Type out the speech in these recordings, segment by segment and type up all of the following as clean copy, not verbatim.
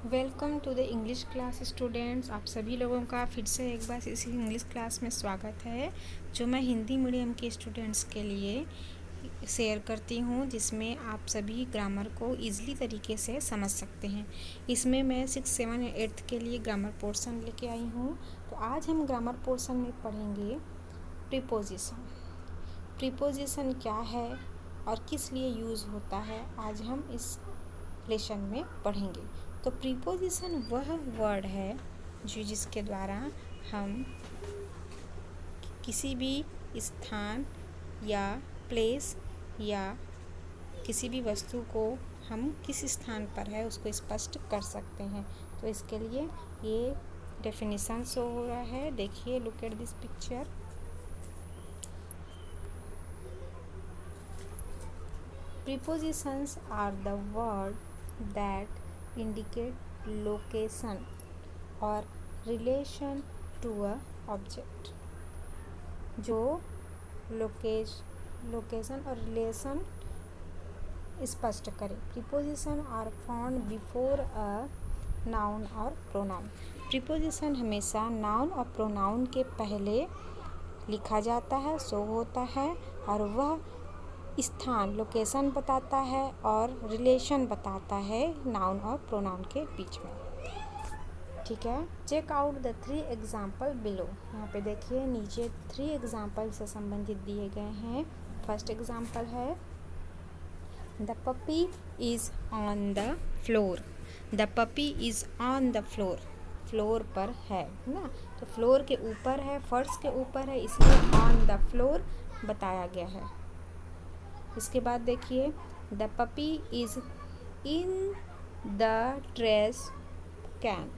Welcome to the English class students. आप सभी लोगों का फिर से एक बार इसी इंग्लिश क्लास में स्वागत है, जो मैं हिंदी मीडियम के स्टूडेंट्स के लिए शेयर करती हूँ, जिसमें आप सभी ग्रामर को ईज़िली तरीके से समझ सकते हैं। इसमें मैं 6, 7 या 8th के लिए ग्रामर पोर्शन लेके आई हूँ। तो आज हम ग्रामर पोर्शन में पढ़ेंगे प्रीपोजिशन। प्रीपोजिशन क्या है और किस लिए यूज़ होता है, आज हम इस लेसन में पढ़ेंगे। तो प्रीपोजिशन वह वर्ड है जिसके द्वारा हम किसी भी स्थान या प्लेस या किसी भी वस्तु को हम किस स्थान पर है उसको स्पष्ट कर सकते हैं। तो इसके लिए ये डेफिनेशन शो हो रहा है, देखिए, look at this picture. Prepositions are the word that indicate location or relation to a object। जो लोकेशन और रिलेशन स्पष्ट करें। Preposition are found before a noun और प्रोनाउन। प्रीपोजिशन हमेशा नाउन और प्रोनाउन के पहले लिखा जाता है, शो होता है, और वह स्थान लोकेशन बताता है और रिलेशन बताता है नाउन और प्रोनाउन के बीच में। ठीक है, check out the 3 example below. यहाँ पे देखिए नीचे 3 एग्जाम्पल से संबंधित दिए गए हैं। फर्स्ट एग्जाम्पल है the puppy is on the floor. The puppy is on the floor, floor पर है ना, तो फ्लोर के ऊपर है, फर्श के ऊपर है, इसलिए ऑन द फ्लोर बताया गया है। इसके बाद देखिए the puppy is in the trash can.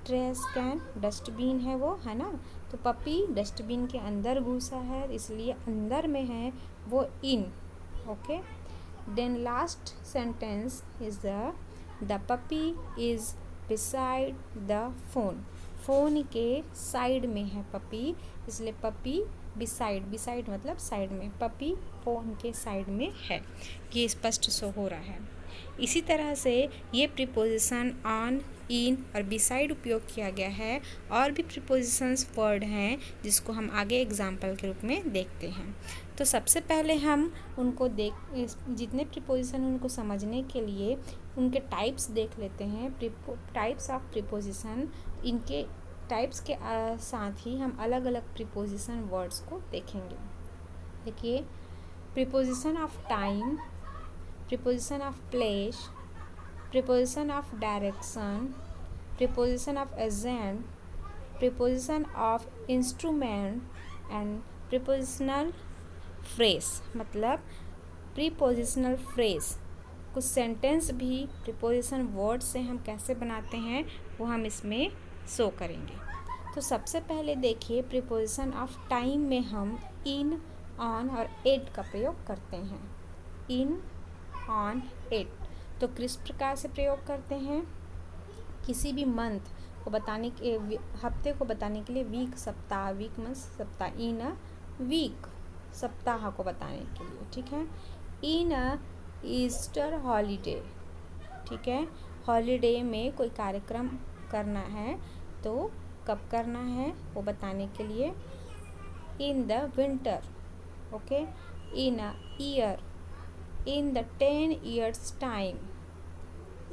Trash can dustbin है वो, है ना, तो पपी डस्टबिन के अंदर घुसा है, इसलिए अंदर में है वो in. Okay, then last sentence is the puppy is beside the phone. Phone के साइड में है पपी, इसलिए पपी बिसाइड मतलब साइड में, पपी फ़ोन के साइड में है, ये स्पष्ट शो हो रहा है। इसी तरह से ये प्रीपोजिशन ऑन, इन और बिसाइड उपयोग किया गया है। और भी प्रीपोजिशंस वर्ड हैं जिसको हम आगे एग्जाम्पल के रूप में देखते हैं। तो सबसे पहले हम उनको जितने प्रीपोजिशन उनको समझने के लिए उनके टाइप्स देख लेते हैं। टाइप्स ऑफ प्रीपोजिशन, इनके टाइप्स के साथ ही हम अलग अलग प्रीपोजिशन वर्ड्स को देखेंगे। देखिए, preposition of time, preposition of place, preposition of direction, preposition of agent, preposition of instrument and prepositional phrase. मतलब प्रीपोजिशनल फ्रेज, कुछ सेंटेंस भी प्रीपोजिशन वर्ड से हम कैसे बनाते हैं वो हम इसमें शो करेंगे। तो सबसे पहले देखिए, प्रीपोजिशन ऑफ टाइम में हम इन, ऑन और एट का प्रयोग करते हैं। इन, ऑन, एट। तो किस प्रकार से प्रयोग करते हैं? किसी भी मंथ को बताने के, हफ्ते को बताने के लिए वीक, सप्ताह, वीक मंथ सप्ताह, इन अ वीक, सप्ताह को बताने के लिए। ठीक है, इन अ ईस्टर हॉलीडे। ठीक है, हॉलीडे में कोई कार्यक्रम करना है तो कब करना है वो बताने के लिए। In the winter. Okay, in a year, in the 10 years time,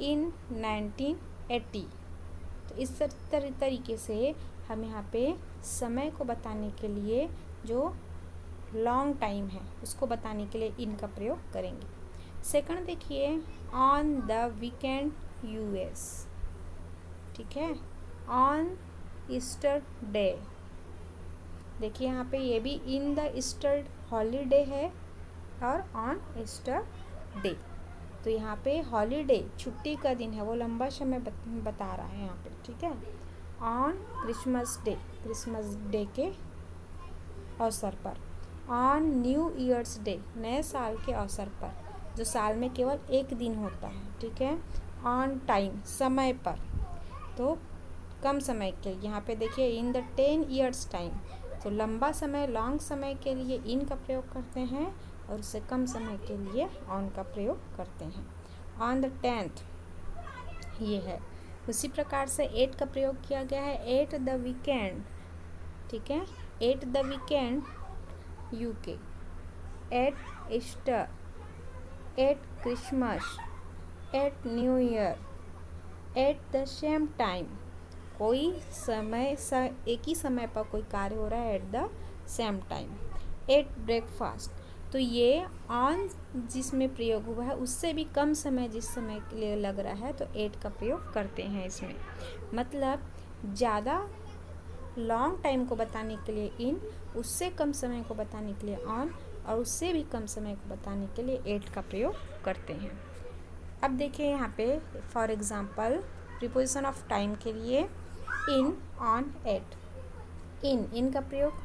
in 1980। तो इस तरीके से हम यहाँ पे समय को बताने के लिए जो लॉन्ग टाइम है उसको बताने के लिए इन का प्रयोग करेंगे। सेकंड देखिए, ऑन द वीकेंड यूएस। ठीक है, ऑन ईस्टर डे। देखिए यहाँ पे ये भी इन द ईस्टर हॉलीडे है और ऑन ईस्टर डे। तो यहाँ पे हॉलीडे छुट्टी का दिन है, वो लंबा समय बता रहा है यहाँ पे। ठीक है, on Christmas day, Christmas day के अवसर पर। ऑन न्यू ईयर्स डे, नए साल के अवसर पर, जो साल में केवल एक दिन होता है। ठीक है, ऑन टाइम, समय पर, तो कम समय के लिए। यहाँ पे देखिए इन द 10 years टाइम, तो लंबा समय, लॉन्ग समय के लिए इन का प्रयोग करते हैं और उससे कम समय के लिए ऑन का प्रयोग करते हैं। ऑन द 10th ये है, उसी प्रकार से एट का प्रयोग किया गया है एट द वीकेंड, ठीक है, at the weekend UK, at Easter, at Christmas, at New Year, at the same time. कोई समय एक ही समय पर कोई कार्य हो रहा है at the same time. At breakfast, तो ये ऑन जिसमें प्रयोग हुआ है उससे भी कम समय जिस समय के लिए लग रहा है तो एट का प्रयोग करते हैं इसमें। मतलब ज़्यादा लॉन्ग टाइम को बताने के लिए इन, उससे कम समय को बताने के लिए ऑन, और उससे भी कम समय को बताने के लिए एट का प्रयोग करते हैं। अब देखिए यहाँ पे for example preposition of time के लिए इन, ऑन, एट। इन का प्रयोग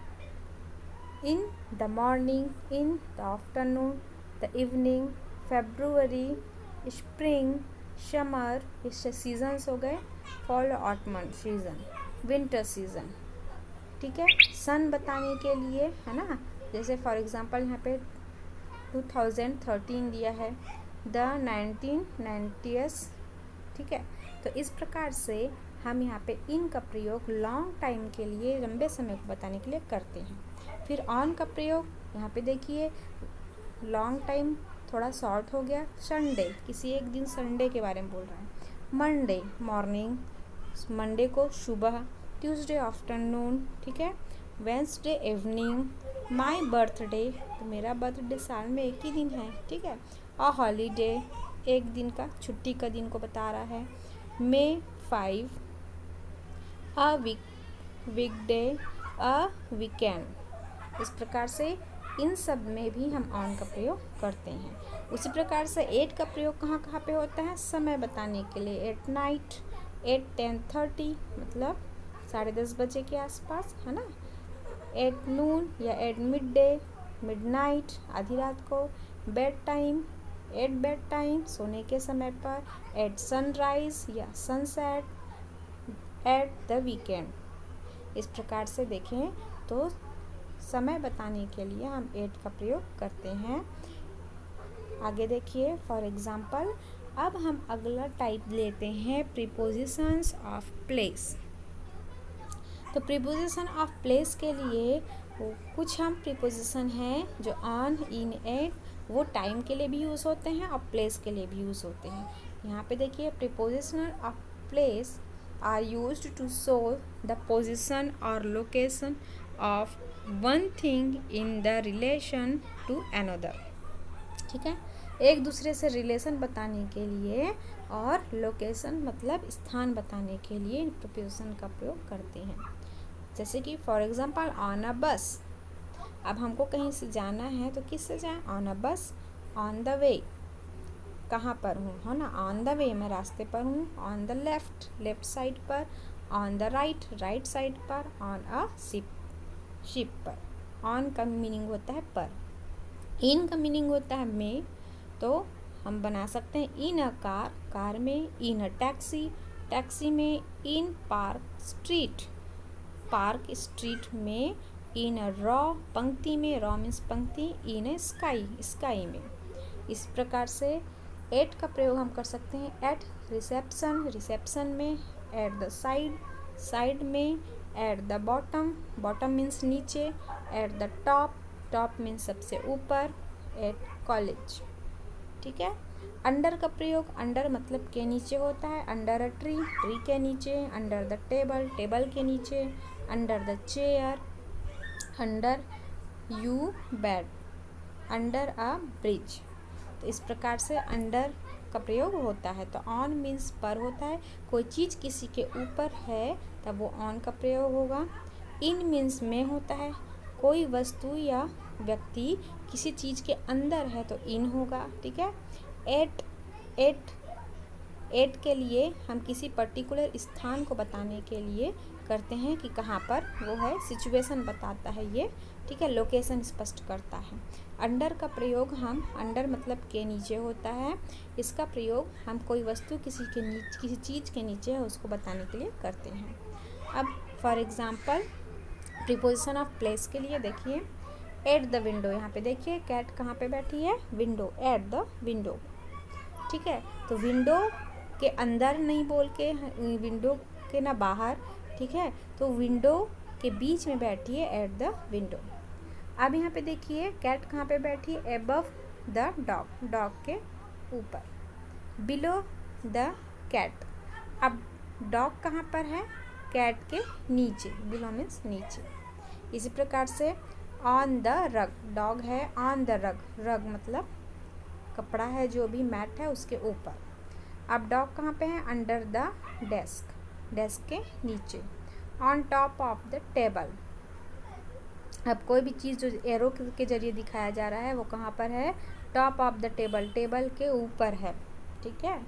in the morning, in the afternoon, the evening, February, spring, summer, इससे सीजन्स हो गए, fall, ottoman season, winter season, ठीक है। सन बताने के लिए है ना, जैसे फॉर एग्जांपल यहाँ पे 2013 दिया है, द 1990s, ठीक है। तो इस प्रकार से हम यहाँ पे इन का प्रयोग लॉन्ग टाइम के लिए, लंबे समय को बताने के लिए करते हैं। फिर ऑन का प्रयोग यहाँ पे देखिए, लॉन्ग टाइम थोड़ा शॉर्ट हो गया, संडे, किसी एक दिन संडे के बारे में बोल रहा है, मंडे मॉर्निंग, मंडे को सुबह, ट्यूसडे आफ्टरनून, ठीक है, वेंसडे इवनिंग, माय बर्थडे, तो मेरा बर्थडे साल में एक ही दिन है, ठीक है, अ हॉलीडे, एक दिन का छुट्टी का दिन को बता रहा है, मे 5, अ वीकडे, अ वीकेंड। इस प्रकार से इन सब में भी हम ऑन का प्रयोग करते हैं। उसी प्रकार से एट का प्रयोग कहाँ कहाँ पे होता है, समय बताने के लिए, एट नाइट, एट 10:30 मतलब 10:30 बजे के आसपास, है ना, एट नून या एट मिड डे, मिडनाइट आधी रात को, bed time, at bed time सोने के समय पर, एट सनराइज या सनसेट, एट द वीकेंड। इस प्रकार से देखें तो समय बताने के लिए हम एट का प्रयोग करते हैं। आगे देखिए फॉर एग्जांपल, अब हम अगला टाइप लेते हैं प्रीपोजिशंस ऑफ प्लेस। तो प्रीपोजिशन ऑफ प्लेस के लिए कुछ हम प्रीपोजिशन हैं जो ऑन, इन, एट, वो टाइम के लिए भी यूज़ होते हैं और प्लेस के लिए भी यूज़ होते हैं। यहाँ पे देखिए preposition of place are used to show the position और location of one thing in the relation to another, ठीक है, एक दूसरे से रिलेशन बताने के लिए और लोकेशन मतलब स्थान बताने के लिए प्रीपोजिशन का प्रयोग करते हैं। जैसे कि फॉर एग्जांपल ऑन अ बस, अब हमको कहीं से जाना है तो किससे जाएं, ऑन अ बस, ऑन द वे, कहाँ पर हूँ, है ना, ऑन द वे मैं रास्ते पर हूँ, on the left, left side पर, on the right, right side पर, ऑन अ शिप पर। ऑन का मीनिंग होता है पर, इन का मीनिंग होता है में, तो हम बना सकते हैं इन अ कार, कार में, इन अ टैक्सी, टैक्सी में, इन पार्क स्ट्रीट, पार्क स्ट्रीट में, इन अ रॉ, पंक्ति में, रॉ मीन्स पंक्ति, इन अ स्काई, स्काई में। इस प्रकार से एट का प्रयोग हम कर सकते हैं एट रिसेप्शन, रिसेप्शन में, एट द साइड, साइड में, at the bottom, bottom means नीचे, at the top, top means सबसे ऊपर, एट कॉलेज, ठीक है। अंडर का प्रयोग अंडर मतलब के नीचे होता है, अंडर अ ट्री, ट्री के नीचे, अंडर द टेबल, टेबल के नीचे, under the chair, under you bed, under a bridge. तो इस प्रकार से अंडर का प्रयोग होता है। तो ऑन मीन्स पर होता है, कोई चीज़ किसी के ऊपर है तब वो ऑन का प्रयोग होगा। इन मीन्स में होता है, कोई वस्तु या व्यक्ति किसी चीज़ के अंदर है तो इन होगा, ठीक है। एट, एट, एट के लिए हम किसी पर्टिकुलर स्थान को बताने के लिए करते हैं कि कहाँ पर वो है, सिचुएशन बताता है ये, ठीक है, लोकेशन स्पष्ट करता है। अंडर का प्रयोग हम, अंडर मतलब के नीचे होता है, इसका प्रयोग हम कोई वस्तु किसी चीज़ के नीचे है उसको बताने के लिए करते हैं। अब for example preposition of place के लिए देखिए एट द विंडो, यहाँ पे देखिए कैट कहाँ पे बैठी है, विंडो, एट द विंडो, ठीक है। तो विंडो के अंदर नहीं बोल के, विंडो के ना बाहर, ठीक है। तो विंडो के बीच में बैठी है, एट द विंडो। अब यहाँ पे देखिए कैट कहाँ पे बैठी है, एबव द डॉग, डॉग के ऊपर, बिलो द कैट। अब डॉग कहाँ पर है, कैट के नीचे, बिलो मीन्स नीचे। इसी प्रकार से ऑन द रग, डॉग है ऑन द रग, रग मतलब कपड़ा है जो भी मैट है उसके ऊपर। अब डॉग कहाँ पे है, अंडर द डेस्क, डेस्क के नीचे। On top of the table, अब कोई भी चीज़ जो एरो के जरिए दिखाया जा रहा है वो कहाँ पर है, top of the table, table के ऊपर है, ठीक है।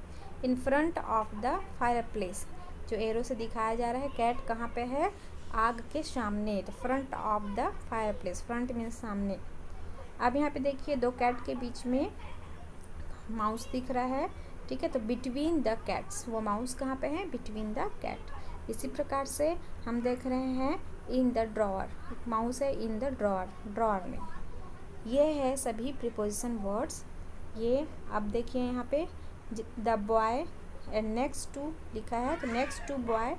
In front of the fire place, जो एरो से दिखाया जा रहा है कैट कहाँ पे है, आग के सामने, तो front of the fire place, front means सामने। अब यहाँ पे देखिए दो कैट के बीच में माउस दिख रहा है, ठीक है। तो बिटवीन द कैट्स, वो माउस कहाँ पे है, बिटवीन द कैट। इसी प्रकार से हम देख रहे हैं इन द ड्रॉअर, माउस है इन द ड्रॉअर, ड्रॉअर में। ये है सभी प्रीपोजिशन वर्ड्स। ये अब देखिए यहाँ पे the boy and next to लिखा है, तो next to boy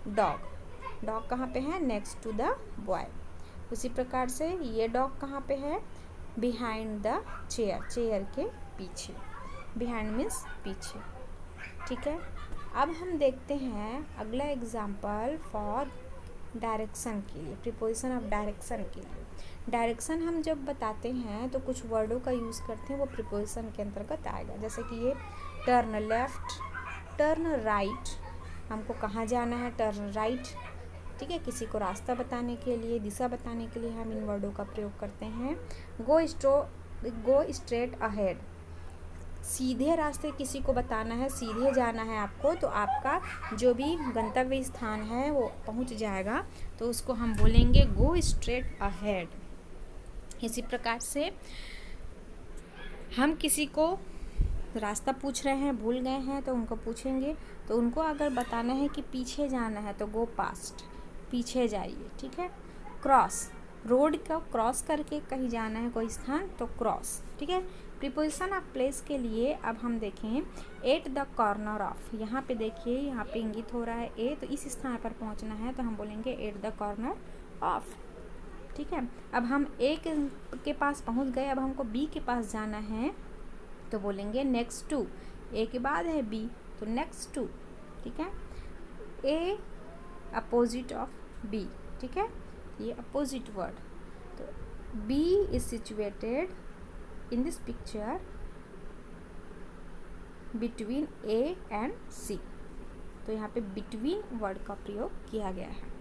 dog, dog कहाँ पे है, नेक्स्ट टू द बॉय। उसी प्रकार से ये डॉग कहाँ पे है, बिहाइंड द चेयर, चेयर के पीछे, बिहाइंड मीन्स पीछे, ठीक है। अब हम देखते हैं अगला एग्जाम्पल फॉर डायरेक्शन के लिए, प्रीपोजिशन ऑफ डायरेक्शन के लिए। डायरेक्शन हम जब बताते हैं तो कुछ वर्डों का यूज़ करते हैं, वो प्रीपोजिशन के अंतर्गत आएगा। जैसे कि ये टर्न लेफ्ट, टर्न राइट, हमको कहाँ जाना है, टर्न राइट, ठीक है। किसी को रास्ता बताने के लिए, दिशा बताने के लिए हम इन वर्डों का प्रयोग करते हैं। गो स्ट्रेट अहेड, सीधे रास्ते किसी को बताना है, सीधे जाना है आपको, तो आपका जो भी गंतव्य स्थान है वो पहुंच जाएगा, तो उसको हम बोलेंगे गो स्ट्रेट अहेड। इसी प्रकार से हम किसी को रास्ता पूछ रहे हैं, भूल गए हैं, तो उनको पूछेंगे, तो उनको अगर बताना है कि पीछे जाना है तो गो पास्ट, पीछे जाइए, ठीक है। क्रॉस, रोड को क्रॉस करके कहीं जाना है कोई स्थान, तो क्रॉस, ठीक है। प्रीपोजिशन ऑफ प्लेस के लिए अब हम देखें एट द कॉर्नर ऑफ, यहाँ पे देखिए यहाँ पे इंगित हो रहा है ए, तो इस स्थान पर पहुँचना है तो हम बोलेंगे एट द कॉर्नर ऑफ, ठीक है। अब हम ए के पास पहुँच गए, अब हमको बी के पास जाना है तो बोलेंगे नेक्स्ट टू, ए के बाद है बी तो नेक्स्ट टू, ठीक है। ए अपोजिट ऑफ बी, ठीक है, ये अपोजिट वर्ड। तो B is situated in this picture between A and C, तो यहाँ पे बिटवीन वर्ड का प्रयोग किया गया है,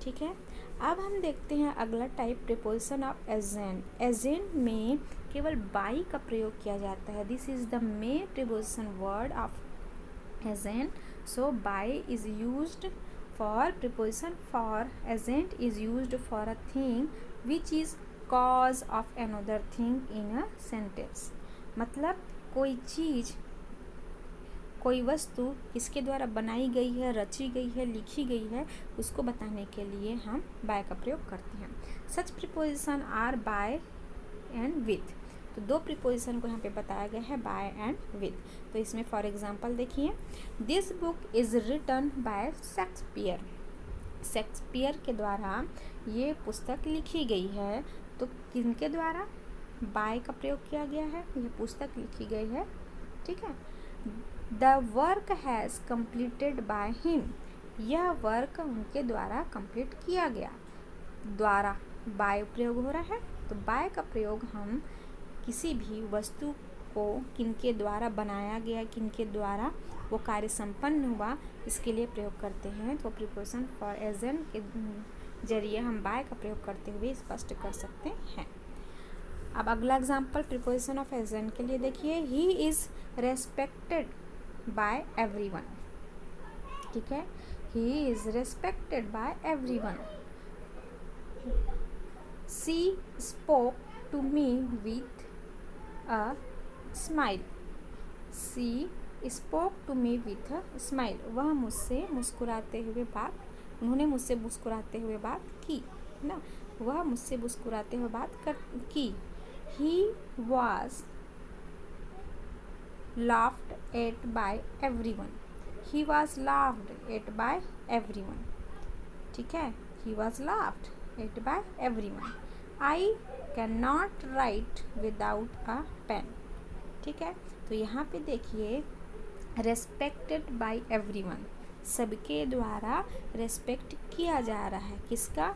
ठीक है। अब हम देखते हैं अगला type preposition of agent. Agent में केवल बाई का प्रयोग किया जाता है, this is the main preposition word of agent, so by is used for preposition for agent is used for a thing which is cause of another thing in a sentence। मतलब कोई चीज़, कोई वस्तु इसके द्वारा बनाई गई है, रची गई है, लिखी गई है, उसको बताने के लिए हम बाय का प्रयोग करते हैं। Such preposition are by and with, तो दो प्रीपोजिशन को यहाँ पे बताया गया है, बाय एंड विथ। तो इसमें फॉर एग्जांपल देखिए, this book is written by Shakespeare, Shakespeare के द्वारा ये पुस्तक लिखी गई है, तो किनके द्वारा, बाय का प्रयोग किया गया है, यह पुस्तक लिखी गई है, ठीक है। The work has completed by him, यह वर्क उनके द्वारा कंप्लीट किया गया, द्वारा बाय प्रयोग हो रहा है, तो बाय का प्रयोग हम किसी भी वस्तु को किनके द्वारा बनाया गया, किनके द्वारा वो कार्य संपन्न हुआ, इसके लिए प्रयोग करते हैं। तो प्रीपोजिशन फॉर एजेंट के जरिए हम बाय का प्रयोग करते हुए स्पष्ट कर सकते हैं। अब अगला एग्जांपल प्रीपोजिशन ऑफ एजेंट के लिए देखिए, he is respected by everyone, ठीक है, he is respected by everyone. She spoke to me with a smile, she spoke to me with a smile, वह मुझसे मुस्कुराते हुए बात, उन्होंने मुझसे मुस्कुराते हुए बात की ना, वह मुझसे मुस्कुराते हुए बात की। he was laughed at by everyone, he was laughed at by everyone, ठीक है, he was laughed at by everyone. I can not write without a pen, ठीक है। तो यहाँ पे देखिए रेस्पेक्टेड बाय एवरीवन, सबके द्वारा रेस्पेक्ट किया जा रहा है, किसका,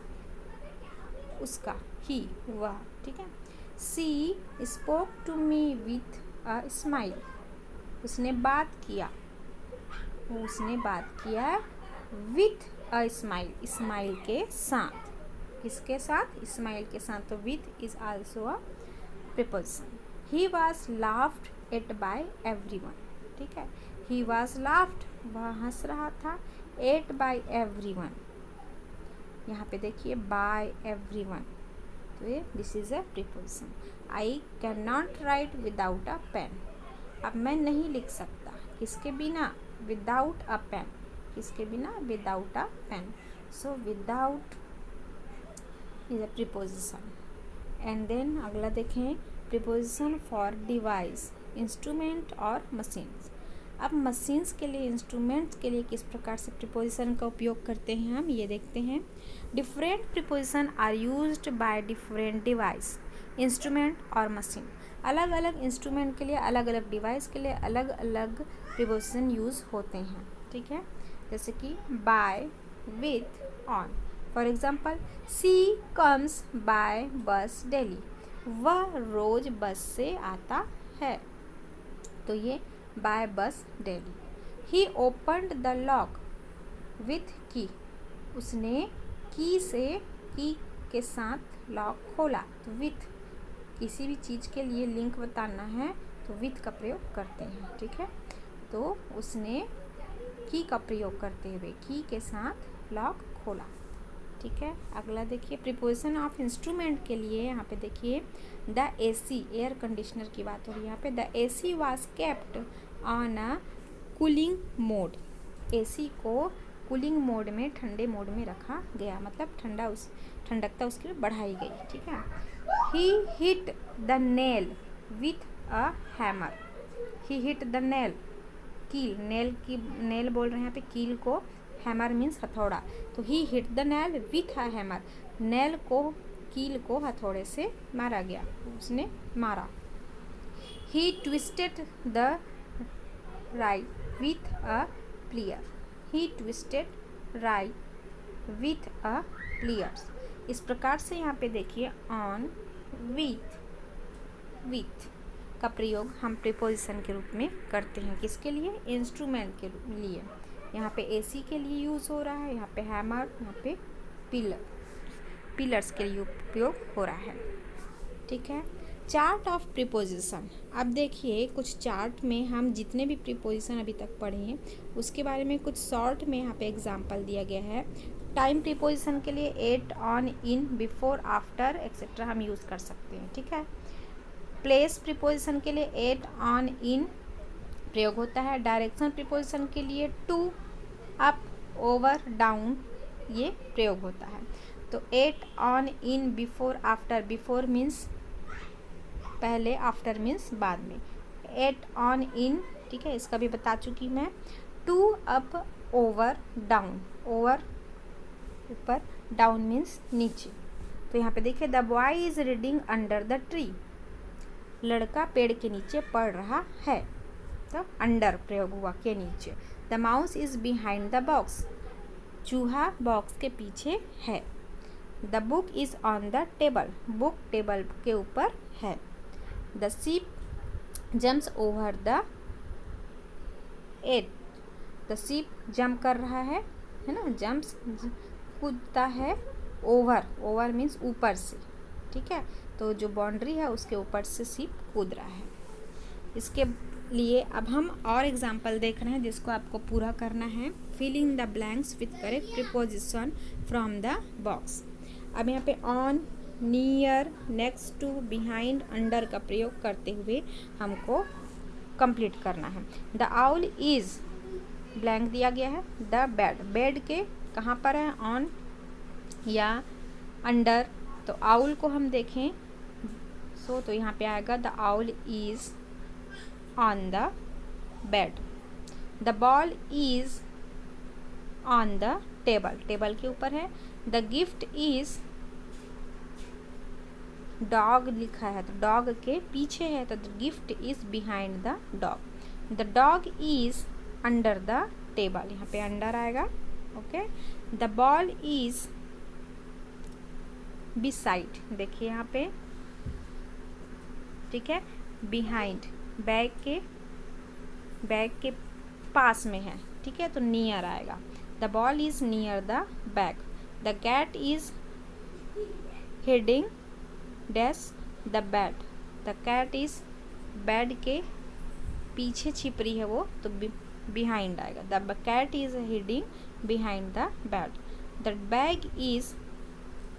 उसका, ही, वह, ठीक है। She spoke to me with a smile, उसने बात किया, उसने बात किया विथ अ स्माइल, स्माइल के साथ, किसके साथ, स्माइल के साथ। तो with is also a preposition. He was laughed at by everyone, ठीक है, ही वॉज लाफ्ड, वह हंस रहा था, एट बाय एवरीवन, यहाँ पे देखिए बाय एवरीवन, तो ये this is a preposition. I can not write without a pen, अब मैं नहीं लिख सकता, किसके बिना, विदाउट अ पेन, किसके बिना, without a pen. So without is a preposition. And then अगला देखें, प्रीपोजिशन फॉर डिवाइस, इंस्ट्रूमेंट और मशीन्स। अब मशीन्स के लिए, इंस्ट्रूमेंट्स के लिए किस प्रकार से प्रीपोजिशन का उपयोग करते हैं हम ये देखते हैं। Different preposition are used by different device, instrument और मशीन। अलग अलग इंस्ट्रूमेंट के लिए, अलग अलग डिवाइस के लिए अलग अलग प्रीपोजिशन यूज़ होते हैं, ठीक है। जैसे कि by, with, on. For example, she comes by bus daily, वह रोज बस से आता है, तो ये bye bus daily. He opened the lock with की, उसने की से, की के साथ लॉक खोला, तो विथ, किसी भी चीज़ के लिए लिंक बताना है तो विथ का प्रयोग करते हैं, ठीक है। तो उसने की का प्रयोग करते हुए की के साथ लॉक खोला, ठीक है। अगला देखिए, प्रीपोजिशन ऑफ इंस्ट्रूमेंट के लिए यहाँ पे देखिए, द एसी, एयर कंडीशनर की बात हो रही है यहाँ पे। The AC was kept on a cooling mode, AC को कूलिंग मोड में, ठंडे मोड में रखा गया, मतलब ठंडकता उसके लिए बढ़ाई गई, ठीक है। He hit the nail with a hammer, he hit the nail, कील, नेल की, नेल बोल रहे हैं यहाँ पे कील को, हैमर मीन्स हथौड़ा, तो he hit the nail with a hammer, nail को, कील को हथौड़े से मारा गया, उसने मारा। He twisted the right with a plier, he twisted right with a pliers. इस प्रकार से यहाँ पे देखिए ऑन, विथ, विथ का प्रयोग हम प्रीपोजिशन के रूप में करते हैं, किसके लिए, इंस्ट्रूमेंट के लिए। यहाँ पे एसी के लिए यूज़ हो रहा है, यहाँ पे हैमर, यहाँ पे पिलर्स के लिए उपयोग हो रहा है, ठीक है। Chart of preposition. अब देखिए कुछ चार्ट में हम जितने भी प्रीपोजिशन अभी तक पढ़े हैं उसके बारे में कुछ शॉर्ट में यहाँ पे एग्जांपल दिया गया है। टाइम प्रीपोजिशन के लिए at, on, in, before, after etcetera हम यूज़ कर सकते हैं, ठीक है। प्लेस प्रीपोजिशन के लिए एट, ऑन, इन प्रयोग होता है। डायरेक्शन प्रीपोजिशन के लिए टू, अप, ओवर, डाउन ये प्रयोग होता है। तो at, on, in, before, after, before means पहले, आफ्टर मीन्स बाद में। एट, ऑन, इन, ठीक है, इसका भी बता चुकी मैं। To, up, over, down, over ऊपर, डाउन मीन्स नीचे। तो यहाँ पे देखिए, the boy is reading under the tree, लड़का पेड़ के नीचे पढ़ रहा है, तो अंडर प्रयोग हुआ, के नीचे। The mouse is behind the box, चूहा बॉक्स के पीछे है। The book is on the table, book table के ऊपर है। The sheep jumps over the at, the sheep jump कर रहा है ना, जम्प्स कूदता है, ओवर, ओवर मीन्स ऊपर से, ठीक है। तो जो बाउंड्री है उसके ऊपर से शीप कूद रहा है। इसके लिए अब हम और एग्जाम्पल देख रहे हैं जिसको आपको पूरा करना है। Fill in the blanks with correct preposition from the box. अब यहाँ पे on, near, next to, behind, under का प्रयोग करते हुए हमको कंप्लीट करना है। द आउल इज, ब्लैंक दिया गया है। द बेड, बेड के कहाँ पर है, ऑन या अंडर, तो आउल को हम देखें तो यहाँ पे आएगा the owl is on the bed. The ball is on the table, table के ऊपर है। द गिफ्ट इज, डॉग लिखा है तो डॉग के पीछे है, तो the gift is behind the dog. The dog is under the table, यहाँ पे अंडर आएगा। Okay, the ball is beside, देखिए यहाँ पे, ठीक है, बिहाइंड, बैग के पास में है, ठीक है, तो नियर आएगा। The ball is near the bag. The cat is hiding dash the bed, the cat is, bed के पीछे छिप रही है वो, तो बिहाइंड आएगा। The cat is hiding behind the bed. The bag is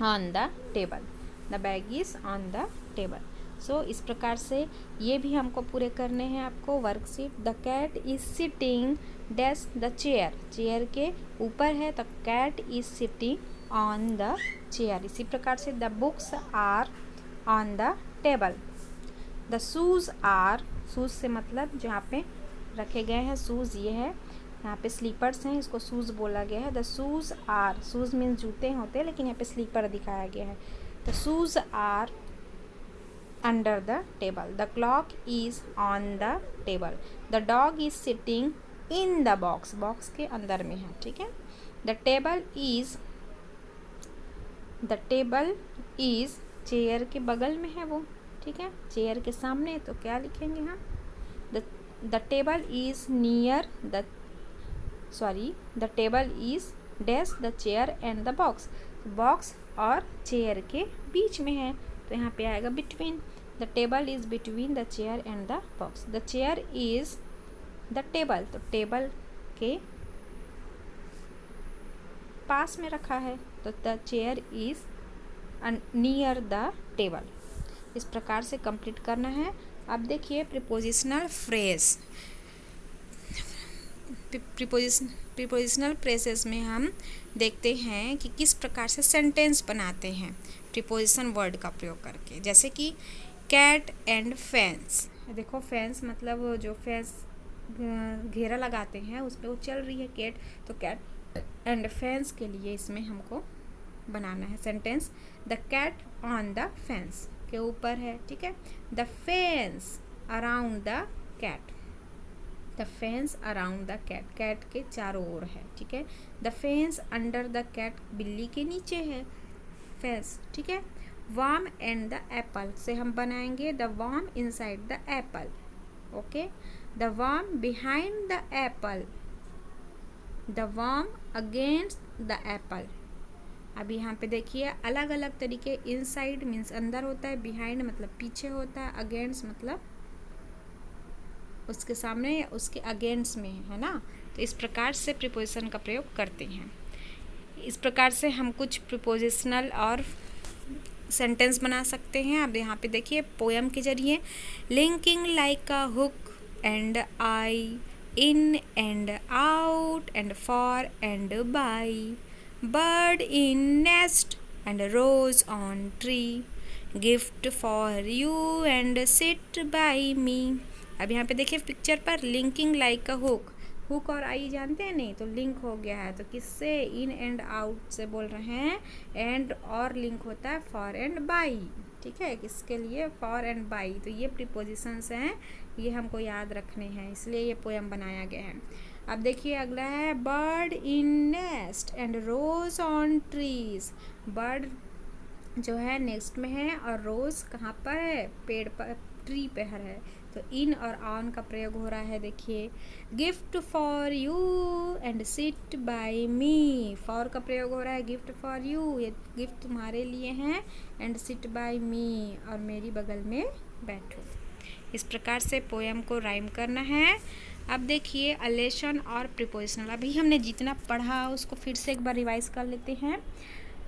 on the table, the bag is on the table. So इस प्रकार से ये भी हमको पूरे करने हैं आपको worksheet. The cat is sitting dash the chair, chair के ऊपर है तो cat is sitting on the chair. इसी प्रकार से the books are on the table. The shoes are, shoes से मतलब जहाँ पे रखे गए हैं शूज़, ये है, यहाँ पे स्लीपर्स हैं, इसको शूज़ बोला गया है। The shoes are, shoes means जूते होते हैं, लेकिन यहाँ पे स्लीपर दिखाया गया है। The shoes are under the table. The clock is on the table. The dog is sitting in the box, box के अंदर में है, ठीक है। द टेबल इज चेयर के बगल में है वो, ठीक है, चेयर के सामने, तो क्या लिखेंगे हम? The table is near the, the table is dash the chair and the box, box और चेयर के बीच में है, तो यहाँ पे आएगा between. The table is between the chair and the box. The chair is the table, तो टेबल के पास में रखा है, तो the chair is near the table. इस प्रकार से कंप्लीट करना है। अब देखिए प्रीपोजिशनल फ्रेज, प्रीपोजिशनल फ्रेजेस में हम देखते हैं कि किस प्रकार से सेंटेंस बनाते हैं प्रीपोजिशन वर्ड का प्रयोग करके। जैसे कि कैट एंड फेंस, देखो फेंस मतलब जो फेंस घेरा लगाते हैं उस पर वो चल रही है कैट, तो कैट एंड फेंस के लिए इसमें हमको बनाना है sentence. The cat on the fence, के ऊपर है, ठीक है। The fence around the cat, the fence around the cat, cat के चारों ओर है, ठीक है। The fence under the cat, बिल्ली के नीचे है फेंस, ठीक है। वर्म एंड द एप्पल से हम बनाएंगे the worm inside the Apple, okay. The worm behind the Apple, the worm against the Apple. अब यहाँ पे देखिए अलग अलग तरीके, इनसाइड मीन्स अंदर होता है, बिहाइंड मतलब पीछे होता है, अगेंस्ट मतलब उसके सामने या उसके अगेंस्ट में, है ना। तो इस प्रकार से प्रीपोजिशन का प्रयोग करते हैं। इस प्रकार से हम कुछ प्रीपोजिशनल और सेंटेंस बना सकते हैं। अब यहाँ पे देखिए पोएम के जरिए, linking like a hook and I, in and out and for and by, bird in nest and rose on tree, gift for you and sit by me। अब यहाँ पे देखिए पिक्चर पर linking like a hook, hook और आई जानते हैं नहीं, तो लिंक हो गया है, तो किससे? इन एंड आउट से बोल रहे हैं, एंड और लिंक होता है फॉर एंड बाई, ठीक है, किसके लिए? For and by. तो ये प्रीपोजिशंस हैं, ये हमको याद रखने हैं, इसलिए ये पोएम बनाया गया है। अब देखिए अगला है bird in nest and rose on trees, bird जो है नेक्स्ट में है और रोज कहाँ पर है? पेड़ पर, ट्री पे है, तो इन और ऑन का प्रयोग हो रहा है। देखिए gift for you and sit by me, for का प्रयोग हो रहा है, गिफ्ट फॉर यू, ये गिफ्ट तुम्हारे लिए हैं, एंड सिट बाय मी, और मेरी बगल में बैठो। इस प्रकार से पोएम को राइम करना है। अब देखिए अलेशन और प्रीपोजिशनल, अभी हमने जितना पढ़ा उसको फिर से एक बार रिवाइज कर लेते हैं।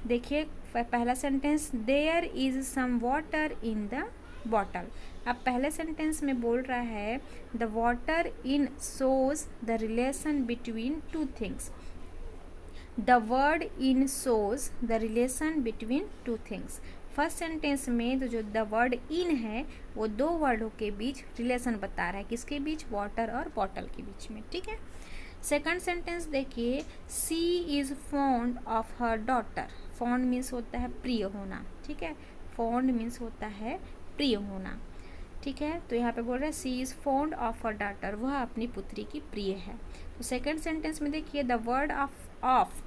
देखिए पहला sentence, there is some water in the bottle. अब पहले सेंटेंस में बोल रहा है the water in shows the relation between two things, the word in shows the relation between two things. First sentence में तो जो द वर्ड इन है वो दो वर्डों के बीच रिलेशन बता रहा है, किसके बीच? वाटर और बॉटल के बीच में, ठीक है। सेकंड सेंटेंस देखिए, she is fond of her daughter. Fond means होता है प्रिय होना, ठीक है, फॉन्ड मीन्स होता है प्रिय होना, ठीक है। तो यहाँ पे बोल रहा है she is fond of her daughter, वह अपनी पुत्री की प्रिय है। तो सेकंड सेंटेंस में देखिए, the word of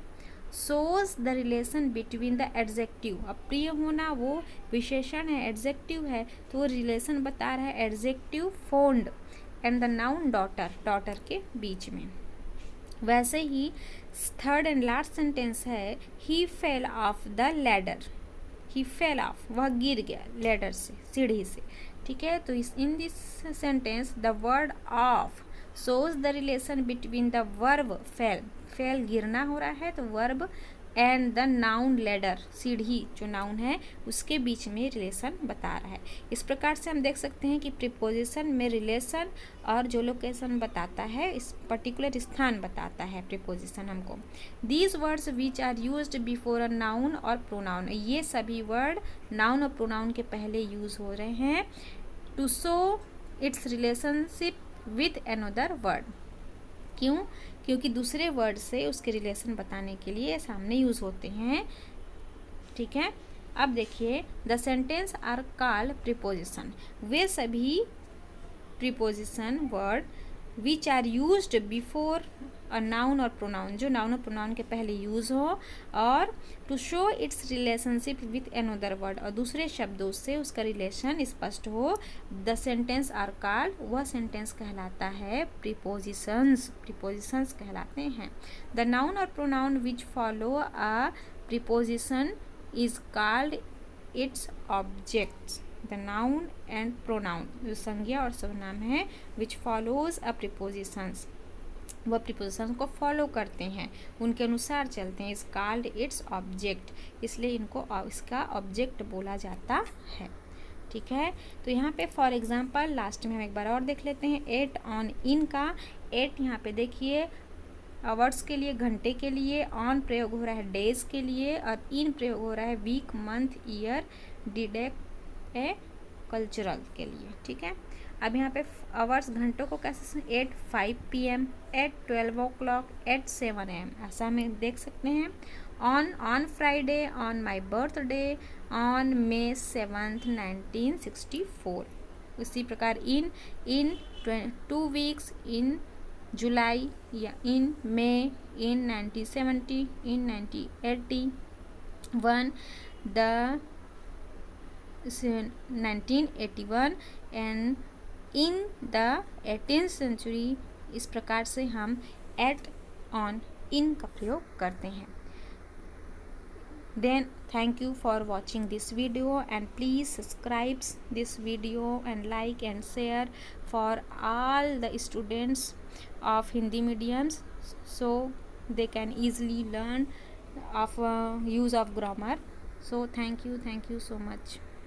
shows the relation between the adjective. अब प्रिय होना वो विशेषण है, एडजेक्टिव है, तो वो रिलेशन बता रहा है adjective fond and the noun daughter, daughter के बीच में। वैसे ही थर्ड एंड लास्ट सेंटेंस है, he fell off the ladder. He fell off, वह गिर गया लैडर से, सीढ़ी से, ठीक है। तो in this sentence the word of shows the relation between the verb fail, fail गिरना हो रहा है, तो verb and the noun ladder, सीढ़ी जो नाउन है उसके बीच में रिलेशन बता रहा है। इस प्रकार से हम देख सकते हैं कि प्रीपोजिशन में रिलेशन और जो लोकेशन बताता है, इस पर्टिकुलर स्थान बताता है प्रीपोजिशन हमको। These words which are used before a noun और प्रोनाउन, ये सभी वर्ड नाउन और प्रोनाउन के पहले यूज हो रहे हैं to show its relationship with another word. क्यों? क्योंकि दूसरे वर्ड से उसके रिलेशन बताने के लिए सामने यूज होते हैं, ठीक है। अब देखिए, the sentence are called preposition, वे सभी preposition word which are used before a noun और प्रोनाउन, जो नाउन और प्रोनाउन के पहले यूज हो, और to show its relationship with another word, और दूसरे शब्दों से उसका रिलेशन स्पष्ट हो। द सेंटेंस आर कॉल्ड, वह सेंटेंस कहलाता है प्रीपोजिशंस, प्रीपोजिशंस कहलाते हैं। द नाउन और pronoun which follow a preposition is called its objects. The noun and pronoun, जो संज्ञा और सर्वनाम है, विच फॉलोज अ प्रीपोजिशंस, वह प्रीपोजिशन को फॉलो करते हैं, उनके अनुसार चलते हैं, इज कॉल्ड इट्स ऑब्जेक्ट, इसलिए इनको इसका ऑब्जेक्ट बोला जाता है, ठीक है। तो यहाँ पे फॉर एग्जांपल लास्ट में हम एक बार और देख लेते हैं, एट ऑन इन का। एट यहाँ पे देखिए आवर्स के लिए, घंटे के लिए, ऑन प्रयोग हो रहा है डेज के लिए, और इन प्रयोग हो रहा है week, month, year, deduct a cultural के लिए, ठीक है। अब यहाँ पे आवर्स घंटों को कैसे, at 5 PM, at 12 o'clock, at 7 AM, ऐसा हम देख सकते हैं। On Friday, on my birthday, on May 7th 1964। इसी प्रकार इन 2 weeks, इन जुलाई, या इन मई, इन 1970, इन 1981, the 1981 and in the 18th century। इस प्रकार से हम एट, ऑन, इन का प्रयोग करते हैं। Then thank you for watching this video, and please subscribe this video and like and share for all the students of Hindi mediums, so they can easily learn of use of grammar. So thank you so much.